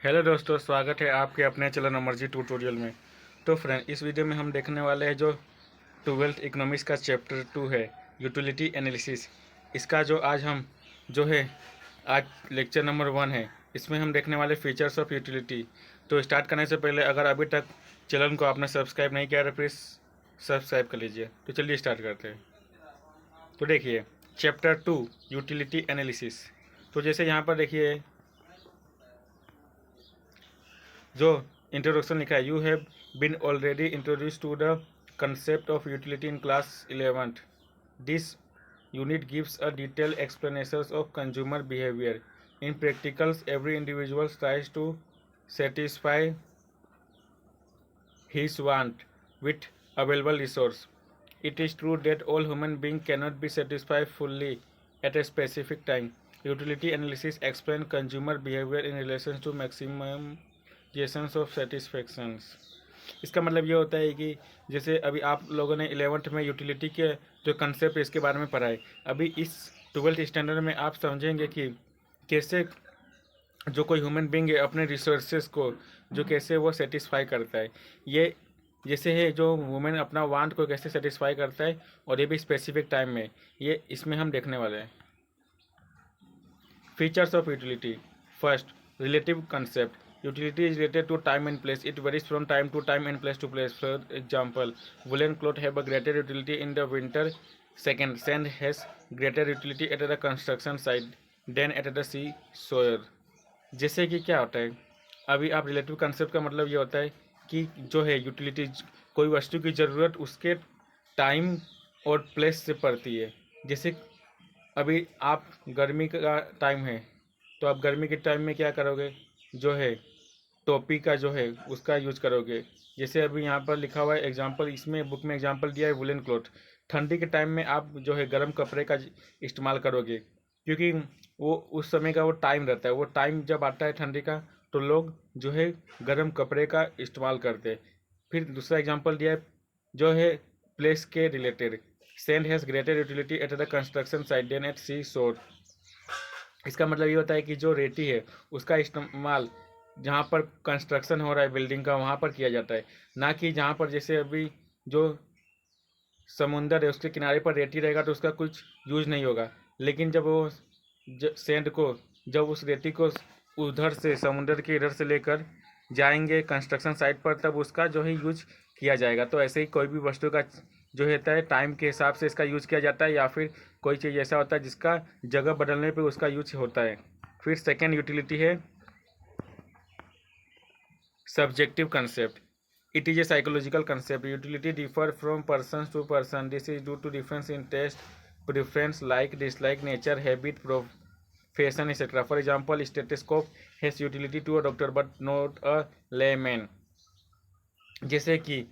Hello दोस्तों, स्वागत है आपके अपने चैनल एनर्जी ट्यूटोरियल में। तो फ्रेंड, इस वीडियो में हम देखने वाले हैं जो 12th इकोनॉमिक्स का चैप्टर 2 है, यूटिलिटी एनालिसिस। इसका जो आज हम जो है आज लेक्चर नंबर 1 है। इसमें हम देखने वाले फीचर्स ऑफ यूटिलिटी। तो स्टार्ट करने से पहले अगर अभी तक चैनल को आपने सब्सक्राइब नहीं किया तो प्लीज़ सब्सक्राइब कर लीजिए। तो चलिए स्टार्ट करते हैं। तो देखिए, चैप्टर 2 यूटिलिटी एनालिसिस। तो जैसे यहाँ पर देखिए जो इंट्रोडक्शन लिखा है, you have been already introduce to the concept of utility in class 11th। This unit gives a detail explanation of consumer behaviour in practicals. Every individual tries to satisfy his want with available resource. It is true that all human beings cannot be satisfied fully at a specific time. Utility analysis explains consumer behavior in relation to maximizations of satisfactions. इसका मतलब ये होता है कि जैसे अभी आप लोगों ने 11th में यूटिलिटी के जो कंसेप्ट इसके बारे में पढ़ा है, अभी इस 12th स्टैंडर्ड में आप समझेंगे कि कैसे जो कोई ह्यूमन बींग है अपने रिसोर्सेज को जो कैसे वो सेटिस्फाई करता है। ये जैसे है जो वुमेन अपना वांट को कैसे सेटिस्फाई करता है, और ये भी स्पेसिफिक टाइम में, ये इसमें हम देखने वाले हैं। Features of utility. First, relative concept. Utility is related to time and place. It varies from time to time and place to place. For example, woollen cloth have a greater utility in the winter. Second, sand has greater utility at the construction site then at the sea shore. जैसे कि क्या होता है, अभी आप relative concept का मतलब ये होता है कि जो है यूटिलिटी, कोई वस्तु की ज़रूरत उसके टाइम और प्लेस से पड़ती है। जैसे अभी आप गर्मी का टाइम है, तो आप गर्मी के टाइम में क्या करोगे, जो है टोपी का जो है उसका यूज करोगे। जैसे अभी यहाँ पर लिखा हुआ है एग्जाम्पल, इसमें बुक में एग्जाम्पल दिया है वुलन क्लॉथ। ठंडी के टाइम में आप जो है गर्म कपड़े का इस्तेमाल करोगे, क्योंकि वो उस समय का वो टाइम रहता है। वो टाइम जब आता है ठंडी का, तो लोग जो है गर्म कपड़े का इस्तेमाल करते हैं। फिर दूसरा एग्जाम्पल दिया है जो है प्लेस के related. Sand has greater utility at the construction site then at sea shore. इसका मतलब ये होता है कि जो रेती है उसका इस्तेमाल जहाँ पर कंस्ट्रक्शन हो रहा है बिल्डिंग का, वहाँ पर किया जाता है, ना कि जहाँ पर जैसे अभी जो समुंदर है उसके किनारे पर रेती रहेगा तो उसका कुछ यूज नहीं होगा। लेकिन जब वो सैंड को, जब उस रेती को उधर से समुंदर के इधर से लेकर जाएंगे कंस्ट्रक्शन साइट पर, तब उसका जो है यूज किया जाएगा। तो ऐसे ही कोई भी वस्तु का जो होता है टाइम के हिसाब से इसका यूज किया जाता है, या फिर कोई चीज़ ऐसा होता है जिसका जगह बदलने पर उसका यूज होता है। फिर सेकेंड यूटिलिटी है subjective concept. It is a psychological concept. Utility differ from person to person. This is due to difference in taste, preference, like, dislike, nature, habit, profession, etc. For example, stethoscope has utility to a doctor but not a layman. जैसे कि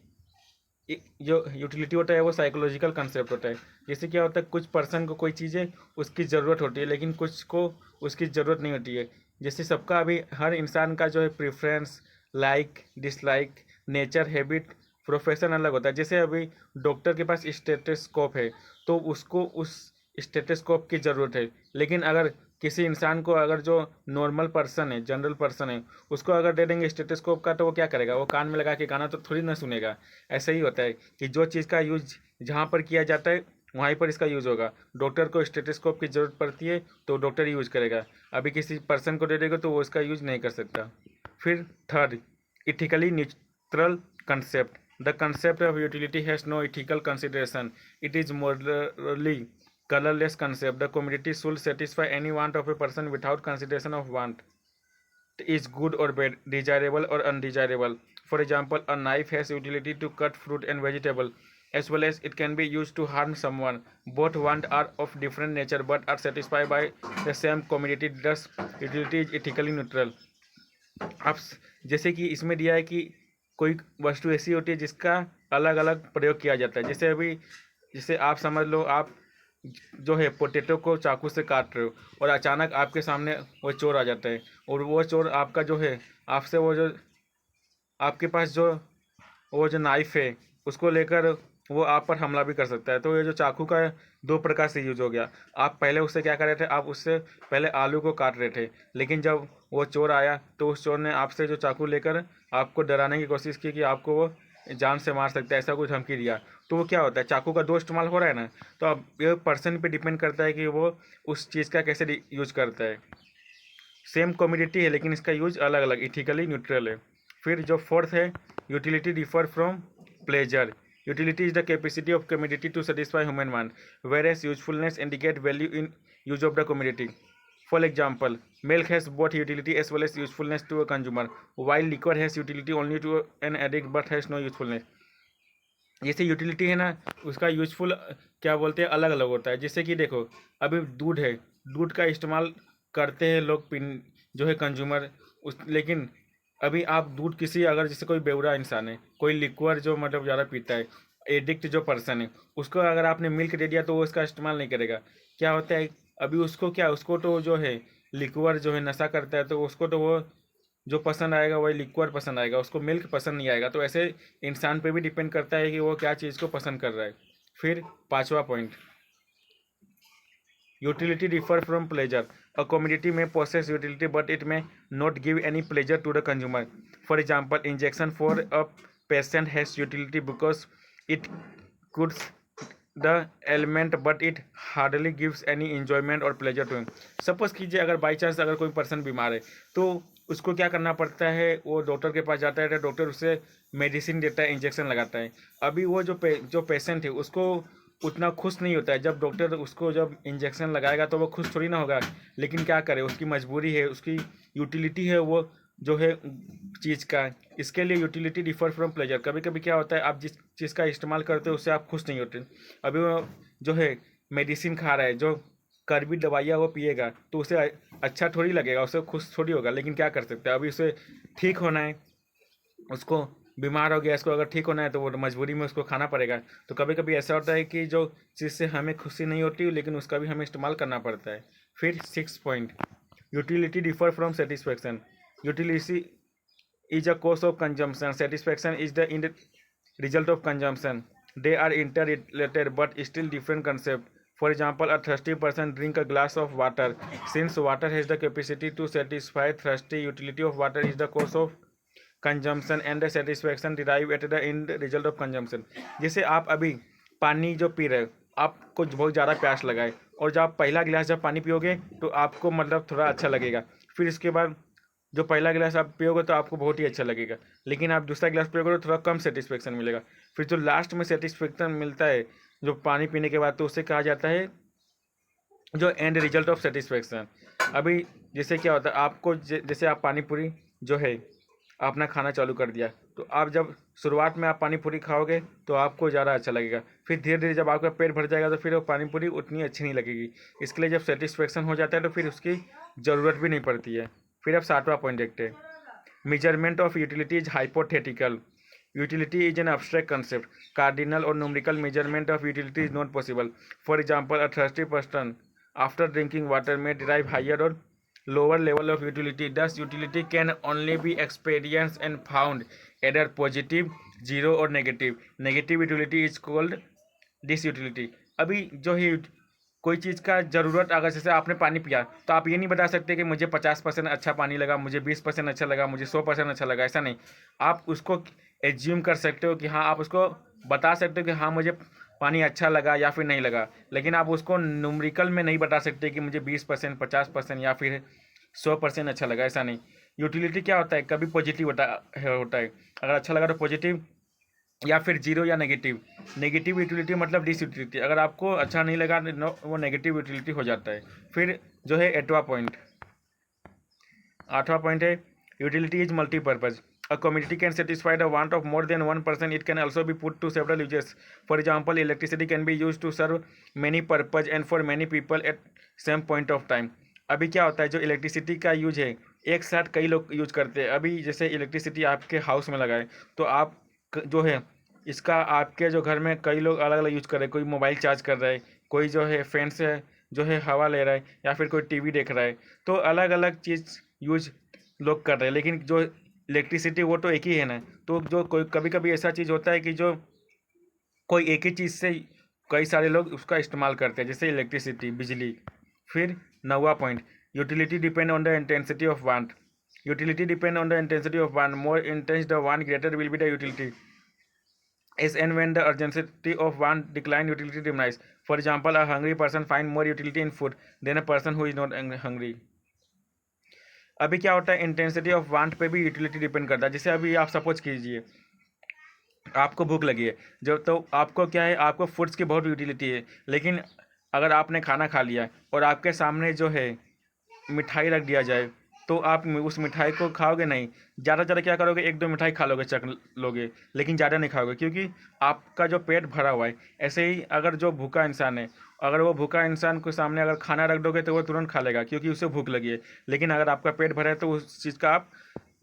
जो utility होता है वो psychological concept होता है। जैसे क्या होता है, कुछ पर्सन को कोई चीज़ें उसकी ज़रूरत होती है, लेकिन कुछ को उसकी ज़रूरत नहीं होती है। जैसे सबका अभी हर इंसान का जो है preference, like, dislike, nature, habit, profession अलग होता है। जैसे अभी डॉक्टर के पास स्टेथोस्कोप है तो उसको उस स्टेथोस्कोप की ज़रूरत है, लेकिन अगर किसी इंसान को, अगर जो नॉर्मल पर्सन है, जनरल पर्सन है, उसको अगर दे देंगे स्टेथोस्कोप का, तो वो क्या करेगा, वो कान में लगा के गाना तो थोड़ी ना सुनेगा। ऐसा ही होता है कि जो चीज़ का यूज जहाँ पर किया जाता है वहीं पर इसका यूज होगा। डॉक्टर को स्टेथोस्कोप की ज़रूरत पड़ती है तो डॉक्टर यूज करेगा, अभी किसी पर्सन को दे देगा तो वो इसका यूज नहीं कर सकता। फिर third, ethically neutral concept. The concept of utility has no ethical consideration. It is morally colorless concept. The community should satisfy any want of a person without consideration of want is good or bad, desirable or undesirable. For example, a knife has utility to cut fruit and vegetable, as well as it can be used to harm someone. Both want are of different nature but are satisfied by the same community. Thus, utility is ethically neutral. अब जैसे कि इसमें दिया है कि कोई वस्तु ऐसी होती है जिसका अलग अलग प्रयोग किया जाता है। जैसे अभी, जैसे आप समझ लो, आप जो है पोटैटो को चाकू से काट रहे हो और अचानक आपके सामने वो चोर आ जाता है, और वो चोर आपका जो है आपसे वो जो आपके पास जो वो जो नाइफ है उसको लेकर वो आप पर हमला भी कर सकता है। तो ये जो चाकू का दो प्रकार से यूज हो गया। आप पहले उससे क्या कर रहे थे, आप उससे पहले आलू को काट रहे थे, लेकिन जब वो चोर आया तो उस चोर ने आपसे जो चाकू लेकर आपको डराने की कोशिश की कि आपको वो जान से मार सकता है, ऐसा कुछ धमकी दिया। तो वो क्या होता है, चाकू का दो इस्तेमाल हो रहा है ना। तो अब ये पर्सन पे डिपेंड करता है कि वो उस चीज़ का कैसे यूज करता है। सेम कम्युनिटी है लेकिन इसका यूज अलग अलग, इथिकली न्यूट्रल है। फिर जो फोर्थ है, utility differ from pleasure. Utility is the capacity of community to satisfy human want, whereas usefulness indicate value in use of the community. For example, milk has both utility as well as usefulness to a consumer, while liquor has utility only to an addict but has no usefulness. जैसे utility है ना, उसका useful क्या बोलते हैं अलग अलग होता है। जैसे कि देखो, अभी दूध है, दूध का इस्तेमाल करते हैं लोग पिन जो है कंज्यूमर उस, लेकिन अभी आप दूध किसी अगर जैसे कोई बेवड़ा इंसान है, कोई लिक्वर जो मतलब ज़्यादा पीता है, एडिक्ट जो पर्सन है, उसको अगर आपने मिल्क दे दिया तो वो इसका इस्तेमाल नहीं करेगा। क्या होता है, अभी उसको क्या, उसको तो जो है लिक्वर जो है नशा करता है, तो उसको तो वो जो पसंद आएगा वही लिक्विड पसंद आएगा, उसको मिल्क पसंद नहीं आएगा। तो ऐसे इंसान पे भी डिपेंड करता है कि वो क्या चीज़ को पसंद कर रहा है। फिर पांचवा point, utility differ from pleasure. A community may possess utility but it may not give any pleasure to the consumer. For example, injection for a patient has utility because it goods the element but it hardly gives any enjoyment or pleasure to him. Suppose कीजिए अगर by chance अगर कोई person बीमार है, तो उसको क्या करना पड़ता है, वो डॉक्टर के पास जाता है तो डॉक्टर उसे मेडिसिन देता है, इंजेक्शन लगाता है। अभी वो जो पेशेंट है उसको उतना खुश नहीं होता है। जब डॉक्टर उसको जब इंजेक्शन लगाएगा तो वो खुश थोड़ी ना होगा, लेकिन क्या करे, उसकी मजबूरी है, उसकी यूटिलिटी है वो जो है चीज़ का। इसके लिए यूटिलिटी डिफर फ्रॉम प्लेजर। कभी कभी क्या होता है, आप जिस चीज़ का इस्तेमाल करते हो उससे आप खुश नहीं होते। अभी वो जो है मेडिसिन खा रहा है, जो कड़वी दवाइयाँ वो पिएगा तो उसे अच्छा थोड़ी लगेगा, उसे खुश थोड़ी होगा। लेकिन क्या कर सकते हैं, अभी उसे ठीक होना है, उसको बीमार हो गया, इसको अगर ठीक होना है तो वो मजबूरी में उसको खाना पड़ेगा। तो कभी कभी ऐसा होता है कि जो चीज़ से हमें खुशी नहीं होती लेकिन उसका भी हमें इस्तेमाल करना पड़ता है। फिर six point, utility differ from satisfaction. Utility is a cause of consumption. Satisfaction is the result of consumption. They are interrelated but still different concepts. For example, a thirsty person drink a glass of water. Since water has the capacity to satisfy thirsty, utility of water is the cause of consumption and the satisfaction derive at the end result of consumption. जैसे आप अभी पानी जो P रहे हो, आपको बहुत ज़्यादा प्यास लगा है, और जब आप पहला गिलास जब पानी पियोगे तो आपको मतलब थोड़ा अच्छा लगेगा। फिर इसके बाद जो पहला गिलास आप पियोगे तो आपको बहुत ही अच्छा लगेगा, लेकिन आप दूसरा गिलास पियोगे तो थोड़ा कम सेटिस्फेक्शन मिलेगा। फिर जो लास्ट में सेटिस्फेक्शन मिलता है जो पानी पीने के बाद, तो उसे कहा जाता है जो एंड रिजल्ट ऑफ सेटिस्फेक्शन। अभी जैसे क्या होता है, आपको जैसे आप पानी पूरी जो है आपने खाना चालू कर दिया, तो आप जब शुरुआत में आप पानी पूरी खाओगे तो आपको ज़्यादा अच्छा लगेगा। फिर धीरे धीरे जब आपका पेट भर जाएगा तो फिर वो पानी पूरी उतनी अच्छी नहीं लगेगी। इसके लिए जब सेटिस्फेक्शन हो जाता है तो फिर उसकी ज़रूरत भी नहीं पड़ती है। फिर अब सातवां पॉइंट देखते हैं, measurement of utility is hypothetical. Utility is an abstract concept. Cardinal or numerical measurement of utility is not possible. For example, a thirsty person after drinking water may derive higher or lower level of utility. Thus, utility can only be experienced and found either positive, zero or negative. Negative utility is called disutility. अभी जो है कोई चीज़ का ज़रूरत, अगर जैसे आपने पानी पिया तो आप ये नहीं बता सकते कि मुझे 50% अच्छा पानी लगा, मुझे 20% अच्छा लगा, मुझे 100% अच्छा लगा, ऐसा नहीं। आप उसको एज्यूम कर सकते हो कि हाँ, आप उसको बता सकते हो कि हाँ मुझे पानी अच्छा लगा या फिर नहीं लगा, लेकिन आप उसको न्यूमेरिकल में नहीं बता सकते कि मुझे 20%, 50% या फिर 100% अच्छा लगा, ऐसा नहीं। यूटिलिटी क्या होता है, कभी पॉजिटिव होता है, अगर अच्छा लगा तो पॉजिटिव, या फिर जीरो या नेगेटिव। नेगेटिव यूटिलिटी मतलब डिसयूटिलिटी, अगर आपको अच्छा नहीं लगा वो नेगेटिव यूटिलिटी हो जाता है। फिर जो है आठवां पॉइंट है, utility is multipurpose. A community can satisfy the want of more than one person, it can also be put to several uses. For example, electricity can be use to serve many purpose and for many people at same point of time. अभी क्या होता है, जो electricity का use है एक साथ कई लोग यूज करते हैं। अभी जैसे इलेक्ट्रिसिटी आपके हाउस में लगाए तो आप जो है इसका आपके जो घर में कई लोग अलग अलग यूज कर रहे हैं। कोई मोबाइल चार्ज कर रहा है, कोई जो है फैन से जो है हवा ले रहा है, या फिर कोई टीवी देख रहा है। तो अलग अलग चीज़ यूज लोग कर रहे हैं, लेकिन जो इलेक्ट्रिसिटी वो तो एक ही है ना। तो जो कोई कभी कभी ऐसा चीज़ होता है कि जो कोई एक ही चीज़ से कई सारे लोग उसका इस्तेमाल करते हैं, जैसे इलेक्ट्रिसिटी, बिजली। फिर 9वां point, utility depend on the intensity of want. Utility depend on the intensity of want, more intense the want greater will be the utility, as and when the urgency of want decline, utility diminishes. For example, a hungry person finds more utility in food than a person who is not hungry. अभी क्या होता है, intensity of want पे भी utility depend करता है। जैसे अभी आप सपोज कीजिए आपको भूख लगी है, जो तो आपको क्या है, आपको फूड्स की बहुत यूटिलिटी है, लेकिन अगर आपने खाना खा लिया और आपके सामने जो है मिठाई रख दिया जाए, तो आप उस मिठाई को खाओगे नहीं। ज़्यादा ज़्यादा क्या करोगे, एक दो मिठाई खा लोगे, चख लोगे, लेकिन ज़्यादा नहीं खाओगे, क्योंकि आपका जो पेट भरा हुआ है। ऐसे ही अगर जो भूखा इंसान है, अगर वो भूखा इंसान को सामने अगर खाना रख दोगे तो वो तुरंत खा लेगा, क्योंकि उसे भूख लगी है। लेकिन अगर आपका पेट भरा है तो उस चीज़ का आप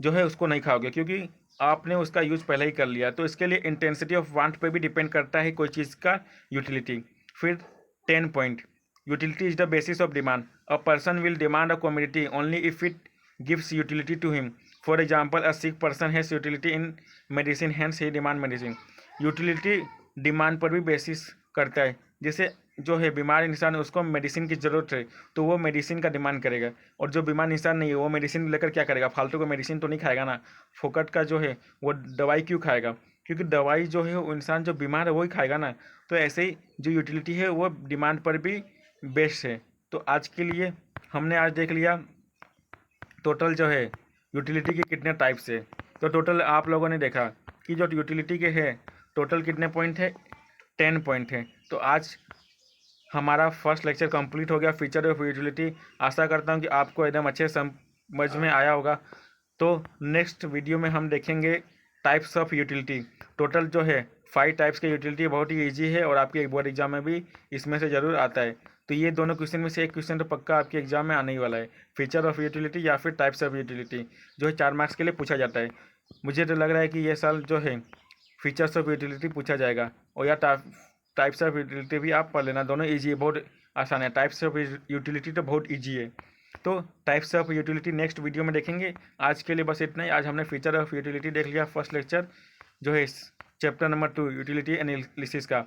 जो है उसको नहीं खाओगे, क्योंकि आपने उसका यूज पहले ही कर लिया। तो इसके लिए इंटेंसिटी ऑफ वांट पे भी डिपेंड करता है कोई चीज़ का यूटिलिटी। फिर 10 point, utility is the basis of demand. A person will demand a commodity only if it gives utility to him. For example, a sick person has utility in medicine, hence he demand medicine. Utility demand पर भी basis करता है। जैसे जो है बीमार इंसान है, उसको मेडिसिन की ज़रूरत है, तो वो मेडिसिन का डिमांड करेगा। और जो बीमार इंसान नहीं है, वो मेडिसिन लेकर क्या करेगा, फालतू का मेडिसिन तो नहीं खाएगा ना। फोकट का जो है वो दवाई क्यों खाएगा, क्योंकि दवाई जो है वो इंसान जो बीमार है वही खाएगा ना। तो ऐसे ही जो यूटिलिटी है वो डिमांड पर भी बेस्ड है। तो आज के लिए हमने आज देख लिया टोटल जो है यूटिलिटी के कितने टाइप्स है। तो टोटल आप लोगों ने देखा कि जो यूटिलिटी के है टोटल कितने पॉइंट है, 10 पॉइंट है। तो आज हमारा फर्स्ट लेक्चर कंप्लीट हो गया, फीचर ऑफ यूटिलिटी। आशा करता हूँ कि आपको एकदम अच्छे समझ में आया होगा। तो नेक्स्ट वीडियो में हम देखेंगे टाइप्स ऑफ यूटिलिटी। टोटल जो है 5 टाइप्स के यूटिलिटी, बहुत ही ईजी है और आपके बोर्ड एग्जाम में भी इसमें से ज़रूर आता है। तो ये दोनों क्वेश्चन में से एक क्वेश्चन तो पक्का आपके एग्जाम में आने ही वाला है, फीचर ऑफ यूटिलिटी या फिर टाइप्स ऑफ यूटिलिटी, जो है 4 मार्क्स के लिए पूछा जाता है। मुझे तो लग रहा है कि ये साल जो है फीचर्स ऑफ यूटिलिटी पूछा जाएगा, और या टाइप्स ऑफ यूटिलिटी भी आप पढ़ लेना, दोनों ईजी है, बहुत आसान है। टाइप्स ऑफ यूटिलिटी तो बहुत ईजी है। तो types of utility next video में देखेंगे। आज के लिए बस इतना ही। आज हमने फीचर ऑफ यूटिलिटी देख लिया, फर्स्ट लेक्चर जो है चैप्टर नंबर 2 यूटिलिटी एनालिसिस का।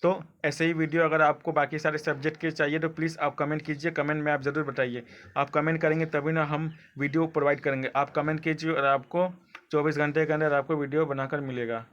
तो ऐसे ही वीडियो अगर आपको बाकी सारे सब्जेक्ट के चाहिए तो प्लीज़ आप कमेंट कीजिए, कमेंट में आप ज़रूर बताइए। आप कमेंट करेंगे तभी ना हम वीडियो प्रोवाइड करेंगे। आप कमेंट कीजिए और आपको 24 घंटे के अंदर आपको वीडियो बनाकर मिलेगा।